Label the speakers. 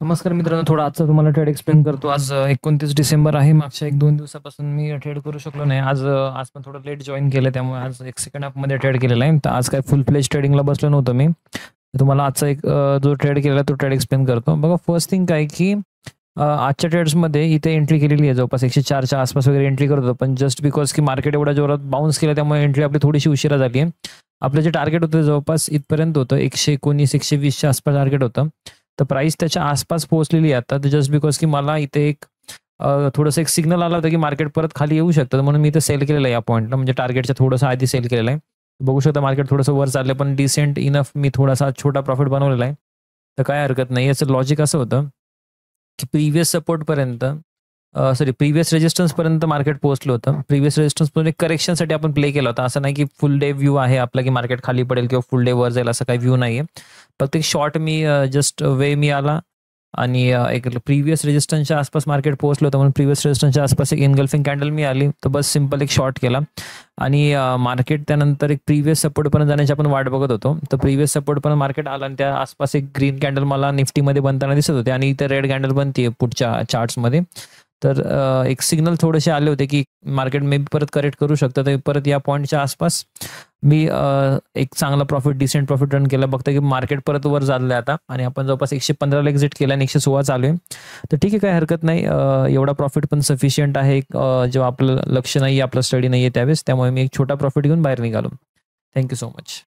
Speaker 1: नमस्कार मित्रांनो, थोडा आजचा तुम्हाला ट्रेड एक्सप्लेन करतो. आज 29 डिसेंबर आहे. मागच्या 1-2 दिवसापासून मी ट्रेड करू शकलो नाही. आज पण थोडं लेट जॉइन केलं, त्यामुळे आज एक सेकंड हाफमध्ये ट्रेड केलेला आहे. तर आज काय फुल फ्लेज ट्रेडिंगला बसलो नव्हतो मी. तर तुम्हाला आजचा जो ट्रेड केलेला तो ट्रेड एक्सप्लेन करतो. बघा, फर्स्ट थिंग काय की आजच्या ट्रेड्समध्ये इथे एंट्री केलेली आहे, जवळपास 104च्या आसपास वगैरे एंट्री करत होतो. पण जस्ट बिकॉज की मार्केट एवढ्या जोरात बाउन्स केलं, त्यामुळे एंट्री आपली थोडीशी उशिरा झाली आहे. आपलं जे टार्गेट होतं जवळपास इथपर्यंत होतं, 119-120च्या आसपास टार्गेट होतं. तर प्राइस त्याच्या आसपास पोहोचलेली आहे आता. तर जस्ट बिकॉज की मला इथे थोडंसं एक सिग्नल आला होता की मार्केट परत खाली येऊ शकतं, म्हणून मी इथे सेल केलेलं आहे या पॉईंटला. म्हणजे टार्गेटच्या थोडंसं आधी सेल केलेलं आहे. बघू शकता मार्केट थोडंसं वर चाललं, पण डिसेंट इनफ मी थोडासा छोटा प्रॉफिट बनवलेला आहे. तर काय हरकत नाही. याचं लॉजिक असं होतं की प्रिव्हियस सपोर्टपर्यंत प्रिव्हियस रेजिस्टन्सपर्यंत मार्केट पोहोचलं होतं. प्रिव्हियस रेजिस्टन्समध्ये करेक्शनसाठी आपण प्ले केला होता. असं नाही की फुल डे व्ह्यू आहे आपला की मार्केट खाली पडेल किंवा फुल डे वर जाईल, असा काही व्ह्यू नाही आहे. फक्त एक शॉर्ट मी जस्ट वे मी आला आणि एक प्रिव्हियस रेजिस्टन्सच्या आसपास मार्केट पोहोचलं होतं, म्हणून प्रिव्हियस रेजिस्टन्सच्या आसपास एक इनगल्फिंग कॅन्डल मी आली. तर बस सिंपल एक शॉर्ट केला आणि मार्केट त्यानंतर एक प्रिव्हियस सपोर्टपर्यंत जाण्याची आपण वाट बघत होतो. तर प्रिव्हियस सपोर्टपर्यंत मार्केट आला आणि त्या आसपास एक ग्रीन कॅन्डल मला निफ्टीमध्ये बनताना दिसत होते आणि इथे रेड कॅन्डल बनते पुढच्या चार्ट्समध्ये. तर एक सिग्नल थोडेसे आले होते की मार्केट मे बी परत करेक्ट करू शकतं. तर परत या पॉईंटच्या आसपास मी एक चांगला प्रॉफिट, डिसेंट प्रॉफिट रन केला. बघता की मार्केट परत वर चाललं आहे आता आणि आपण जवळपास 115ला एक्झिट केला आणि 116 चालू आहे. तर ठीक आहे, काही हरकत नाही. एवढा प्रॉफिट पण सफिशियंट आहे जेव्हा आपलं लक्ष नाही आहे, आपलं स्टडी नाही आहे त्यावेळेस. त्यामुळे मी एक छोटा प्रॉफिट घेऊन बाहेर निघालो. Thank you so much.